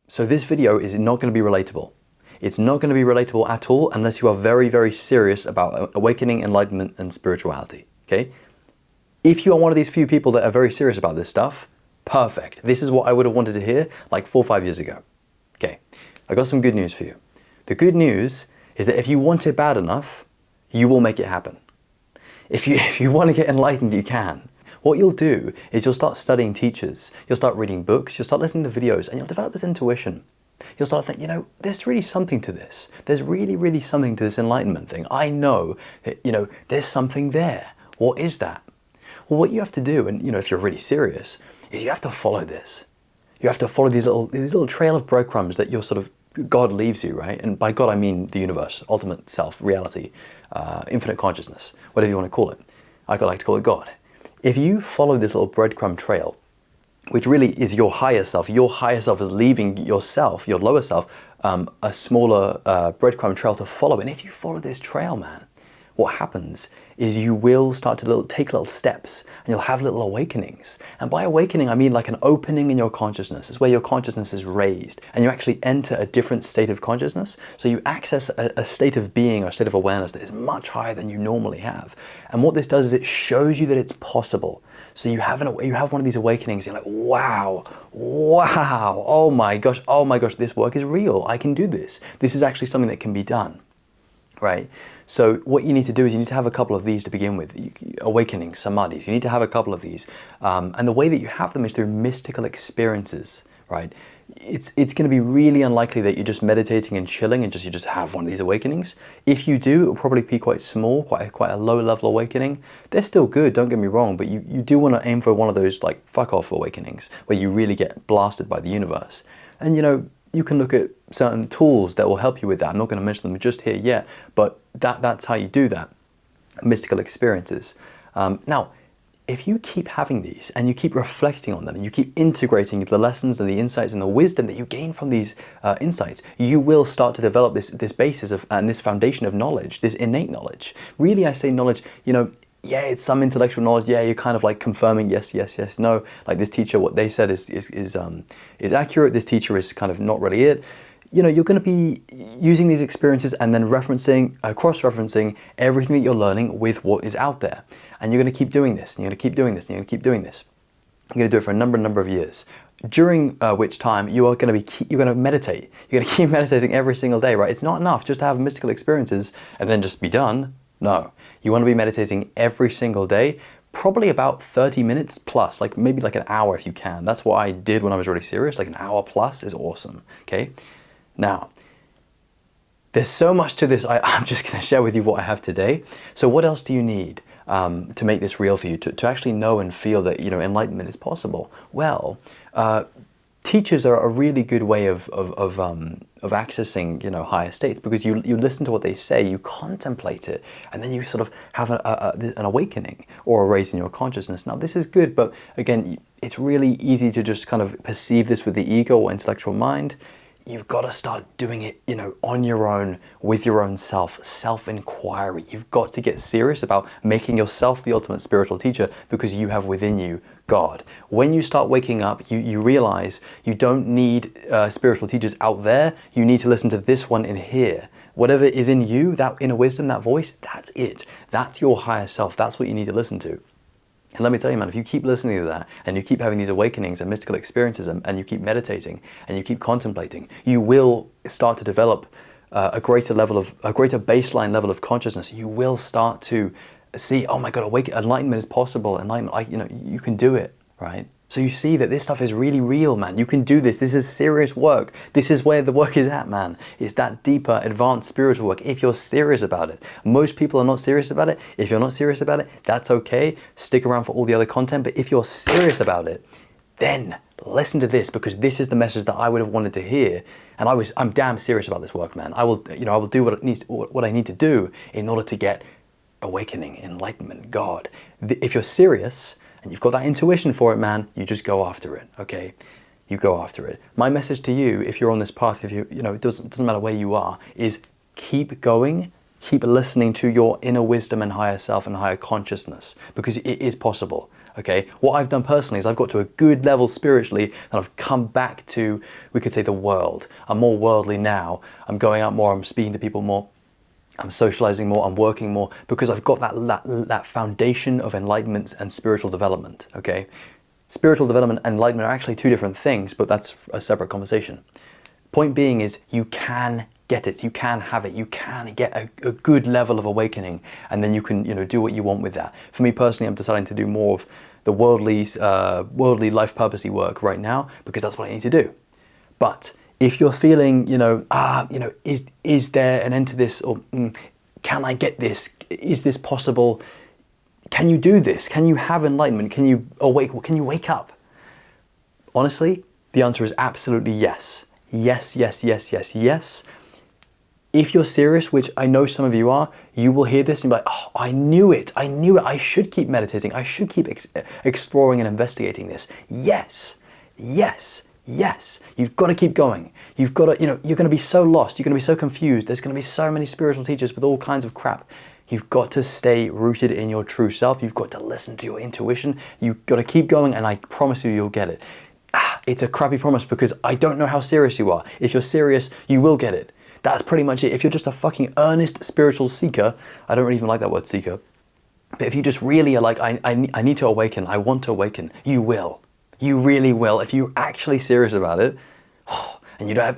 So this video is not going to be relatable. It's not going to be relatable at all unless you are very, very serious about awakening, enlightenment, and spirituality, okay? If you are one of these few people that are very serious about this stuff, perfect. This is what I would have wanted to hear like 4 or 5 years ago. Okay, I got some good news for you. The good news is that if you want it bad enough, you will make it happen. If you want to get enlightened, you can. What you'll do is you'll start studying teachers, you'll start reading books, you'll start listening to videos, and you'll develop this intuition. You'll start thinking, there's really something to this. There's really, really something to this enlightenment thing. I know that, there's something there. What is that? Well, what you have to do, and if you're really serious, is you have to follow this. You have to follow these little trail of breadcrumbs that your sort of God leaves you, right? And by God, I mean the universe, ultimate self, reality, infinite consciousness, whatever you want to call it. I like to call it God. If you follow this little breadcrumb trail, which really is your higher self is leaving yourself, your lower self, a smaller breadcrumb trail to follow. And if you follow this trail, man, what happens is you will start to take little steps and you'll have little awakenings. And by awakening, I mean like an opening in your consciousness. It's where your consciousness is raised and you actually enter a different state of consciousness. So you access a state of being or a state of awareness that is much higher than you normally have. And what this does is it shows you that it's possible. So you have one of these awakenings, you're like, wow, oh my gosh, this work is real. I can do this. This is actually something that can be done, right? So what you need to do is you need to have a couple of these to begin with, awakenings, samadhis. You need to have a couple of these. And the way that you have them is through mystical experiences, right? It's going to be really unlikely that you're just meditating and chilling and you just have one of these awakenings. If you do, it'll probably be quite small, quite a low level awakening. They're still good, don't get me wrong, but you do want to aim for one of those like fuck off awakenings where you really get blasted by the universe. And you can look at certain tools that will help you with that. I'm not going to mention them just here yet, but that's how you do that. Mystical experiences. Now, if you keep having these and you keep reflecting on them and you keep integrating the lessons and the insights and the wisdom that you gain from these insights, you will start to develop this basis of and this foundation of knowledge, this innate knowledge. Really, I say knowledge, yeah, it's some intellectual knowledge. Yeah, you're kind of like confirming yes, no. Like this teacher, what they said is accurate. This teacher is kind of not really it. You're going to be using these experiences and then cross-referencing everything that you're learning with what is out there. And you're going to keep doing this, and you're going to keep doing this, and you're going to keep doing this. You're going to do it for a number of years. During which time you're going to meditate. You're going to keep meditating every single day, right? It's not enough just to have mystical experiences and then just be done. No, you want to be meditating every single day, probably about 30 minutes plus, like maybe like an hour if you can. That's what I did when I was really serious. Like an hour plus is awesome, okay? Now, there's so much to this. I'm just going to share with you what I have today. So what else do you need to make this real for you, to actually know and feel that enlightenment is possible? Well, teachers are a really good way of accessing higher states, because you listen to what they say, you contemplate it, and then you sort of have an awakening or a raise in your consciousness. Now this is good, but again, it's really easy to just kind of perceive this with the ego or intellectual mind. You've got to start doing it, on your own, with your own self-inquiry. You've got to get serious about making yourself the ultimate spiritual teacher, because you have within you God. When you start waking up, you realize you don't need spiritual teachers out there. You need to listen to this one in here. Whatever is in you, that inner wisdom, that voice, that's it. That's your higher self. That's what you need to listen to. And let me tell you, man, if you keep listening to that and you keep having these awakenings and mystical experiences and you keep meditating and you keep contemplating, you will start to develop a greater baseline level of consciousness. You will start to see, oh my God, enlightenment is possible. Enlightenment, you can do it, right? So you see that this stuff is really real, man. You can do this. This is serious work. This is where the work is at, man. It's that deeper, advanced spiritual work if you're serious about it. Most people are not serious about it. If you're not serious about it, that's okay. Stick around for all the other content. But if you're serious about it, then listen to this, because this is the message that I would have wanted to hear. And I'm damn serious about this work, man. I will do what I need to do in order to get awakening, enlightenment, God. If you're serious, and you've got that intuition for it, man, you just go after it, okay? You go after it. My message to you, if you're on this path, if it doesn't matter where you are, is keep going, keep listening to your inner wisdom and higher self and higher consciousness, because it is possible, Okay, what I've done personally is I've got to a good level spiritually, and I've come back to, we could say, the world. I'm more worldly now. I'm going out more. I'm speaking to people more. I'm socializing more. I'm working more because I've got that foundation of enlightenment and spiritual development. Okay, spiritual development and enlightenment are actually two different things, but that's a separate conversation. Point being is you can get it, you can have it, you can get a good level of awakening, and then you can, do what you want with that. For me personally, I'm deciding to do more of the worldly life purposey work right now because that's what I need to do. But if you're feeling, is there an end to this, or can I get this? Is this possible? Can you do this? Can you have enlightenment? Can you wake up? Honestly, the answer is absolutely yes. Yes, yes, yes, yes, yes. If you're serious, which I know some of you are, you will hear this and be like, oh, I knew it. I should keep meditating. I should keep exploring and investigating this. Yes, yes, yes. You've got to keep going. You've got to, you're going to be so lost. You're going to be so confused. There's going to be so many spiritual teachers with all kinds of crap. You've got to stay rooted in your true self. You've got to listen to your intuition. You've got to keep going, and I promise you'll get it. It's a crappy promise because I don't know how serious you are. If you're serious, you will get it. That's pretty much it. If you're just a fucking earnest spiritual seeker, I don't really even like that word seeker, but if you just really are like, I need to awaken, I want to awaken, you will. You really will. If you're actually serious about it, and you have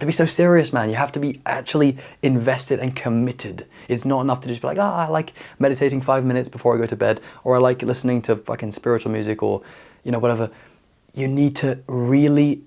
to be so serious, man. You have to be actually invested and committed. It's not enough to just be like, I like meditating 5 minutes before I go to bed, or I like listening to fucking spiritual music, or, whatever. You need to really,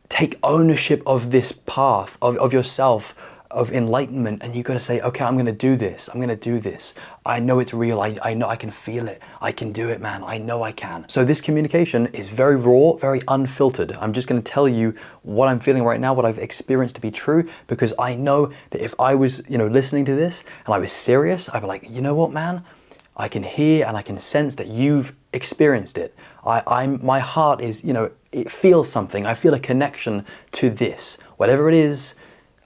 take ownership of this path, of yourself, of enlightenment, and you got to say, okay, I'm going to do this. I'm going to do this. I know it's real. I know I can feel it. I can do it, man. I know I can. So this communication is very raw, very unfiltered. I'm just going to tell you what I'm feeling right now, what I've experienced to be true, because I know that if I was, listening to this and I was serious, I'd be like, you know what, man? I can hear and I can sense that you've experienced it. My heart is, it feels something. I feel a connection to this. Whatever it is,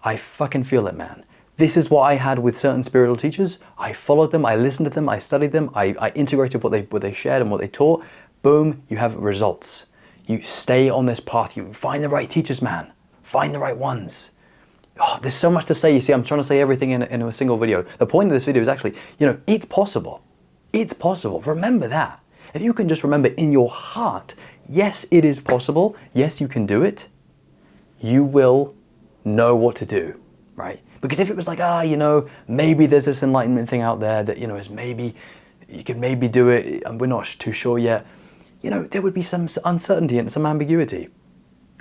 I fucking feel it, man. This is what I had with certain spiritual teachers. I followed them, I listened to them, I studied them, I integrated what they shared and what they taught. Boom, you have results. You stay on this path. You find the right teachers, man. Find the right ones. Oh, there's so much to say. You see, I'm trying to say everything in a single video. The point of this video is actually, it's possible. It's possible. Remember that. If you can just remember in your heart, yes, it is possible. Yes, you can do it. You will know what to do, right? Because if it was like, maybe there's this enlightenment thing out there that, is maybe, you could maybe do it, and we're not too sure yet, there would be some uncertainty and some ambiguity.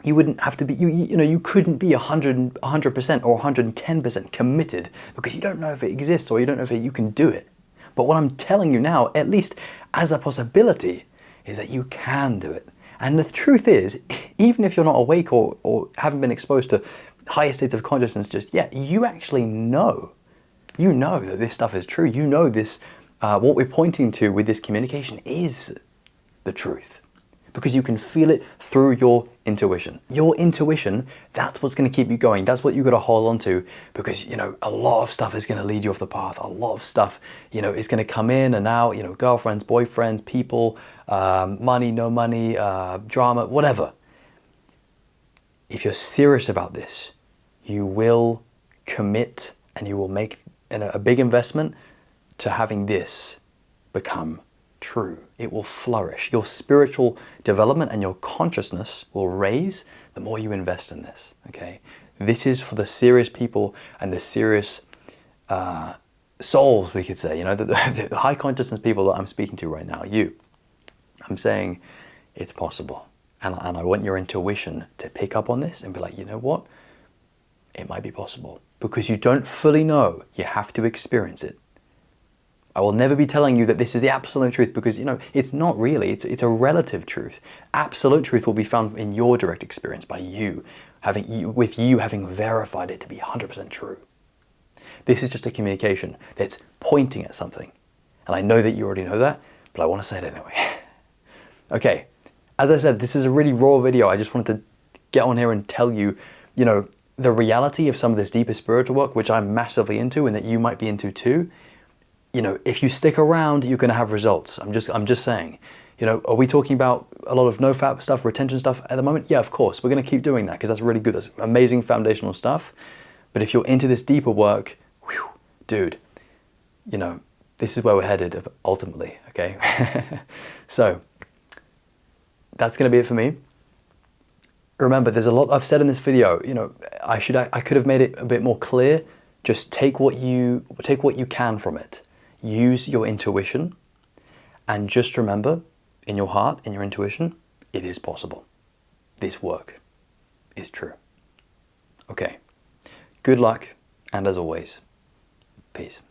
You wouldn't have to be, you couldn't be 100% or 110% committed because you don't know if it exists or you don't know if you can do it. But what I'm telling you now, at least as a possibility, is that you can do it. And the truth is, even if you're not awake or haven't been exposed to higher states of consciousness just yet, you actually know. You know that this stuff is true. You know this, what we're pointing to with this communication is the truth. Because you can feel it through your intuition. Your intuition, that's what's going to keep you going. That's what you got to hold on to, because, a lot of stuff is going to lead you off the path. A lot of stuff, is going to come in and out, girlfriends, boyfriends, people, money, no money, drama, whatever. If you're serious about this, you will commit and you will make a big investment to having this become true. It will flourish. Your spiritual development and your consciousness will raise the more you invest in this, okay? This is for the serious people and the serious souls, we could say, the high consciousness people that I'm speaking to right now, you. I'm saying it's possible. And I want your intuition to pick up on this and be like, you know what? It might be possible. Because you don't fully know. You have to experience it. I will never be telling you that this is the absolute truth because, it's not really. It's a relative truth. Absolute truth will be found in your direct experience by you having verified it to be 100% true. This is just a communication that's pointing at something. And I know that you already know that, but I want to say it anyway. Okay, as I said, this is a really raw video. I just wanted to get on here and tell you, the reality of some of this deeper spiritual work, which I'm massively into and that you might be into too. if you stick around, you're going to have results. I'm just saying. Are we talking about a lot of no fat stuff, retention stuff at the moment? Yeah, of course. We're going to keep doing that because that's really good. That's amazing foundational stuff. But if you're into this deeper work, whew, dude, this is where we're headed ultimately, okay? So that's going to be it for me. Remember, there's a lot I've said in this video. I could have made it a bit more clear. Just take what you can from it. Use your intuition, and just remember, in your heart, in your intuition, it is possible. This work is true. Okay. Good luck, and as always, peace.